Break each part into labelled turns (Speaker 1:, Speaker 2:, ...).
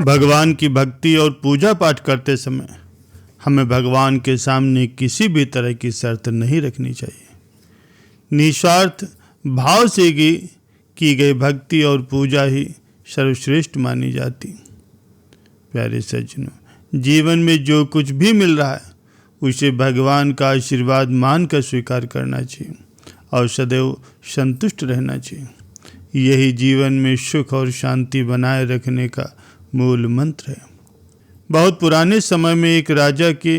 Speaker 1: भगवान की भक्ति और पूजा पाठ करते समय हमें भगवान के सामने किसी भी तरह की शर्त नहीं रखनी चाहिए। निस्वार्थ भाव से की गई भक्ति और पूजा ही सर्वश्रेष्ठ मानी जाती। प्यारे सज्जनों, जीवन में जो कुछ भी मिल रहा है उसे भगवान का आशीर्वाद मानकर स्वीकार करना चाहिए और सदैव संतुष्ट रहना चाहिए। यही जीवन में सुख और शांति बनाए रखने का मूल मंत्र है। बहुत पुराने समय में एक राजा की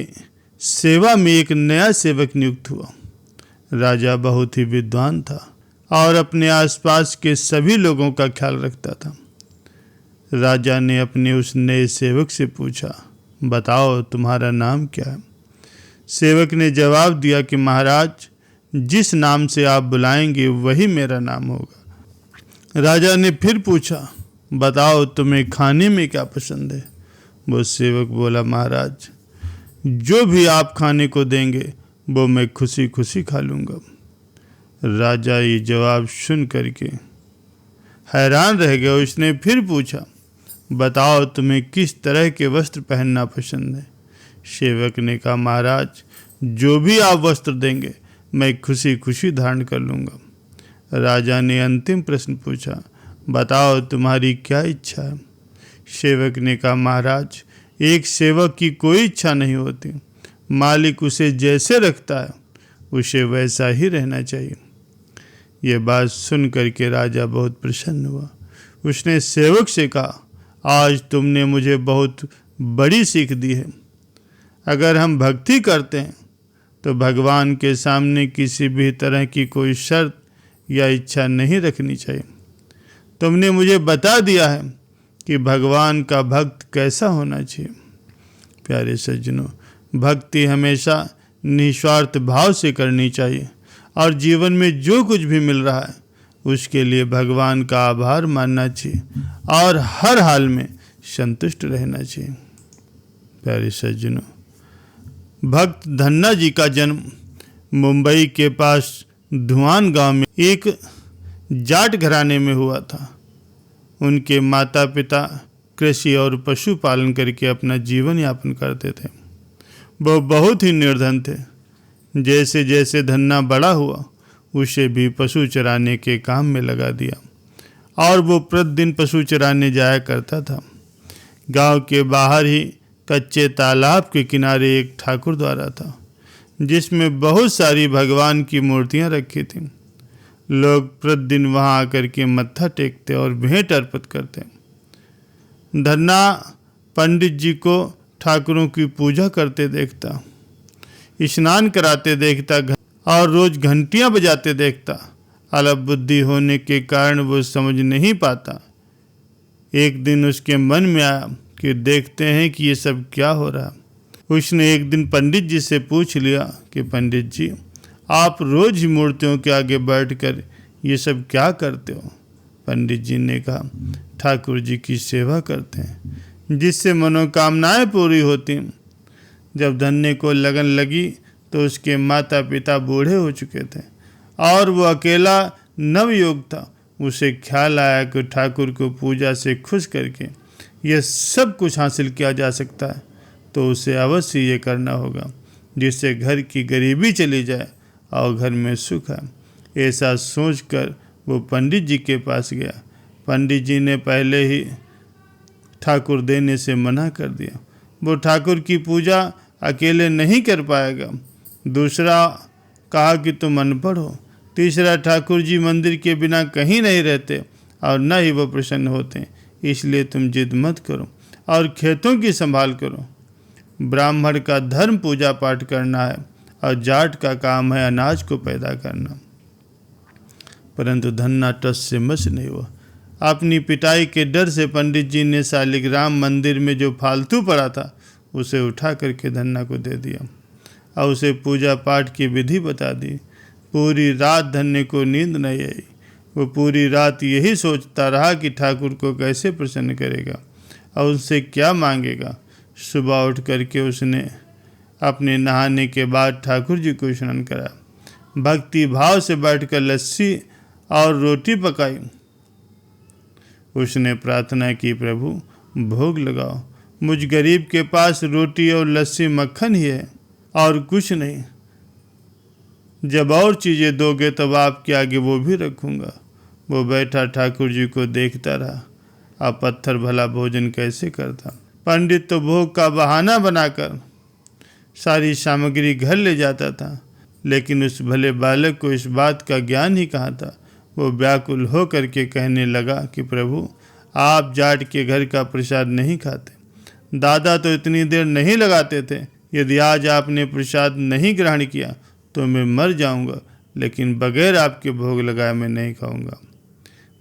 Speaker 1: सेवा में एक नया सेवक नियुक्त हुआ। राजा बहुत ही विद्वान था और अपने आसपास के सभी लोगों का ख्याल रखता था। राजा ने अपने उस नए सेवक से पूछा, बताओ तुम्हारा नाम क्या है? सेवक ने जवाब दिया कि महाराज, जिस नाम से आप बुलाएंगे वही मेरा नाम होगा। राजा ने फिर पूछा, बताओ तुम्हें खाने में क्या पसंद है? वो सेवक बोला, महाराज, जो भी आप खाने को देंगे वो मैं खुशी खुशी खा लूँगा। राजा ये जवाब सुन करके हैरान रह गया। उसने फिर पूछा, बताओ तुम्हें किस तरह के वस्त्र पहनना पसंद है? सेवक ने कहा, महाराज, जो भी आप वस्त्र देंगे मैं खुशी खुशी धारण कर लूँगा। राजा ने अंतिम प्रश्न पूछा, बताओ तुम्हारी क्या इच्छा है? सेवक ने कहा, महाराज, एक सेवक की कोई इच्छा नहीं होती। मालिक उसे जैसे रखता है उसे वैसा ही रहना चाहिए। ये बात सुन करके राजा बहुत प्रसन्न हुआ। उसने सेवक से कहा, आज तुमने मुझे बहुत बड़ी सीख दी है। अगर हम भक्ति करते हैं तो भगवान के सामने किसी भी तरह की कोई शर्त या इच्छा नहीं रखनी चाहिए। तुमने मुझे बता दिया है कि भगवान का भक्त कैसा होना चाहिए। प्यारे सज्जनों, भक्ति हमेशा निस्वार्थ भाव से करनी चाहिए और जीवन में जो कुछ भी मिल रहा है उसके लिए भगवान का आभार मानना चाहिए और हर हाल में संतुष्ट रहना चाहिए। प्यारे सज्जनों, भक्त धन्ना जी का जन्म मुंबई के पास धुआन गांव में एक जाट घराने में हुआ था। उनके माता पिता कृषि और पशुपालन करके अपना जीवन यापन करते थे। वो बहुत ही निर्धन थे। जैसे जैसे धन्ना बड़ा हुआ उसे भी पशु चराने के काम में लगा दिया और वो प्रतिदिन पशु चराने जाया करता था। गांव के बाहर ही कच्चे तालाब के किनारे एक ठाकुर द्वारा था जिसमें बहुत सारी भगवान की मूर्तियां रखी थीं। लोग प्रतिदिन वहां आकर के मत्था टेकते और भेंट अर्पित करते। धन्ना पंडित जी को ठाकुरों की पूजा करते देखता, स्नान कराते देखता और रोज घंटियां बजाते देखता। अल्प बुद्धि होने के कारण वो समझ नहीं पाता। एक दिन उसके मन में आया कि देखते हैं कि ये सब क्या हो रहा। उसने एक दिन पंडित जी से पूछ लिया कि पंडित जी, आप रोज ही मूर्तियों के आगे बैठकर ये सब क्या करते हो? पंडित जी ने कहा, ठाकुर जी की सेवा करते हैं जिससे मनोकामनाएं पूरी होती। जब धन्ने को लगन लगी तो उसके माता पिता बूढ़े हो चुके थे और वो अकेला नवयुवक था। उसे ख्याल आया कि ठाकुर को पूजा से खुश करके यह सब कुछ हासिल किया जा सकता है, तो उसे अवश्य ये करना होगा जिससे घर की गरीबी चली जाए और घर में सुख है। ऐसा सोचकर वो पंडित जी के पास गया। पंडित जी ने पहले ही ठाकुर देने से मना कर दिया। वो ठाकुर की पूजा अकेले नहीं कर पाएगा। दूसरा कहा कि तुम अनपढ़ हो। तीसरा, ठाकुर जी मंदिर के बिना कहीं नहीं रहते और न ही वो प्रसन्न होते, इसलिए तुम जिद मत करो और खेतों की संभाल करो। ब्राह्मण का धर्म पूजा पाठ करना है और जाट का काम है अनाज को पैदा करना। परंतु धन्ना टस से मस नहीं हुआ। अपनी पिटाई के डर से पंडित जी ने शालिग्राम मंदिर में जो फालतू पड़ा था उसे उठा करके धन्ना को दे दिया और उसे पूजा पाठ की विधि बता दी। पूरी रात धन्ने को नींद नहीं आई। वो पूरी रात यही सोचता रहा कि ठाकुर को कैसे प्रसन्न करेगा और उनसे क्या मांगेगा। सुबह उठ करके उसने अपने नहाने के बाद ठाकुर जी को स्नान कराया। भक्ति भाव से बैठकर लस्सी और रोटी पकाई उसने प्रार्थना की, प्रभु भोग लगाओ, मुझ गरीब के पास रोटी और लस्सी मक्खन ही है और कुछ नहीं। जब और चीज़ें दोगे तब आपके आगे वो भी रखूँगा। वो बैठा ठाकुर जी को देखता रहा। अब पत्थर भला भोजन कैसे करता। पंडित तो भोग का बहाना बनाकर सारी सामग्री घर ले जाता था, लेकिन उस भले बालक को इस बात का ज्ञान ही कहाँ था। वो व्याकुल हो करके कहने लगा कि प्रभु, आप जाट के घर का प्रसाद नहीं खाते। दादा तो इतनी देर नहीं लगाते थे। यदि आज आपने प्रसाद नहीं ग्रहण किया तो मैं मर जाऊंगा, लेकिन बगैर आपके भोग लगाए मैं नहीं खाऊंगा।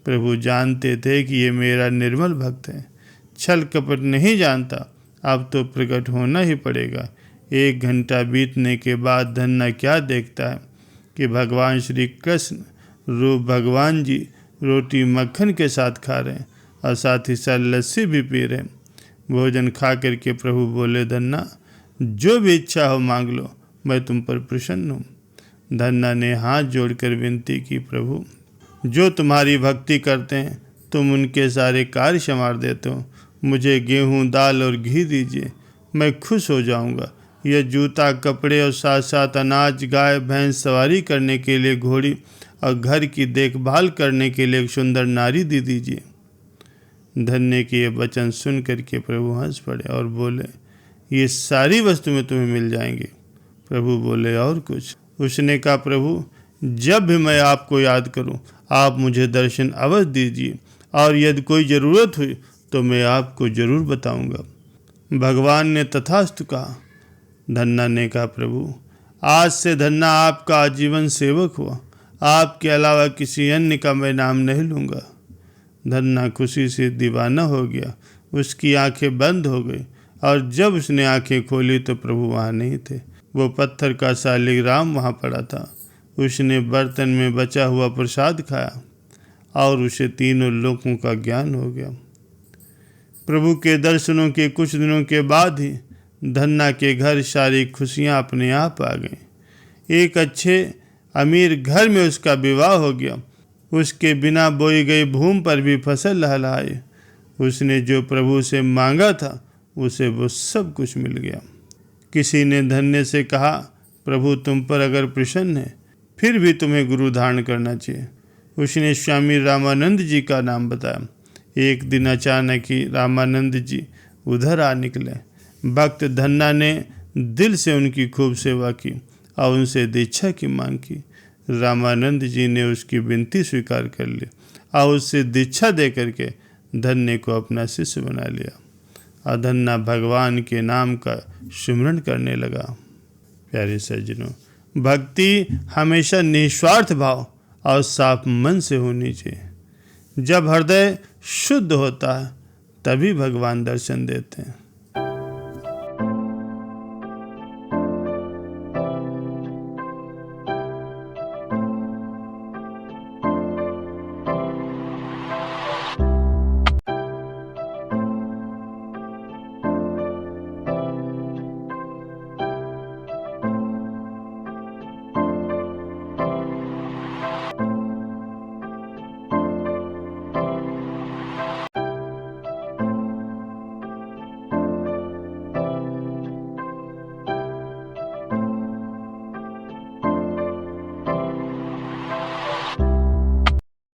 Speaker 1: प्रभु जानते थे कि ये मेरा निर्मल भक्त है, छल कपट नहीं जानता। अब तो प्रकट होना ही पड़ेगा। 1 घंटा बीतने के बाद धन्ना क्या देखता है कि भगवान श्री कृष्ण रूप भगवान जी रोटी मक्खन के साथ खा रहे हैं और साथ ही साथ लस्सी भी पी रहे हैं। भोजन खा करके प्रभु बोले, धन्ना जो भी इच्छा हो मांग लो, मैं तुम पर प्रसन्न हूँ। धन्ना ने हाथ जोड़कर विनती की, प्रभु जो तुम्हारी भक्ति करते हैं तुम उनके सारे कार्य संवार देते हो। मुझे गेहूँ दाल और घी दीजिए, मैं खुश हो जाऊँगा। यह जूता कपड़े और साथ साथ अनाज, गाय भैंस सवारी करने के लिए घोड़ी और घर की देखभाल करने के लिए एक सुंदर नारी दे दीजिए। धन्य के ये वचन सुन करके प्रभु हंस पड़े और बोले, ये सारी वस्तुएं तुम्हें मिल जाएंगी। प्रभु बोले, और कुछ? उसने कहा, प्रभु जब भी मैं आपको याद करूं आप मुझे दर्शन अवश्य दीजिए, और यदि कोई ज़रूरत हुई तो मैं आपको ज़रूर बताऊंगा। भगवान ने तथास्तु कहा। धन्ना ने कहा, प्रभु आज से धन्ना आपका आजीवन सेवक हुआ। आपके अलावा किसी अन्य का मैं नाम नहीं लूँगा। धन्ना खुशी से दीवाना हो गया। उसकी आंखें बंद हो गई और जब उसने आंखें खोली तो प्रभु वहाँ नहीं थे। वो पत्थर का शालिग्राम वहाँ पड़ा था। उसने बर्तन में बचा हुआ प्रसाद खाया और उसे तीनों लोकों का ज्ञान हो गया। प्रभु के दर्शनों के कुछ दिनों के बाद ही धन्ना के घर सारी खुशियाँ अपने आप आ गईं। एक अच्छे अमीर घर में उसका विवाह हो गया। उसके बिना बोई गई भूमि पर भी फसल लहलहाई। उसने जो प्रभु से मांगा था उसे वो सब कुछ मिल गया। किसी ने धन्य से कहा, प्रभु तुम पर अगर प्रसन्न है फिर भी तुम्हें गुरु धारण करना चाहिए। उसने स्वामी रामानंद जी का नाम बताया। एक दिन अचानक ही रामानंद जी उधर आ निकले। भक्त धन्ना ने दिल से उनकी खूब सेवा की और उनसे दीक्षा की मांग की। रामानंद जी ने उसकी विनती स्वीकार कर ली और उससे दीक्षा दे करके धन्य को अपना शिष्य बना लिया और धन्ना भगवान के नाम का सुमिरन करने लगा। प्यारे सज्जनों, भक्ति हमेशा निस्वार्थ भाव और साफ मन से होनी चाहिए। जब हृदय शुद्ध होता है तभी भगवान दर्शन देते हैं।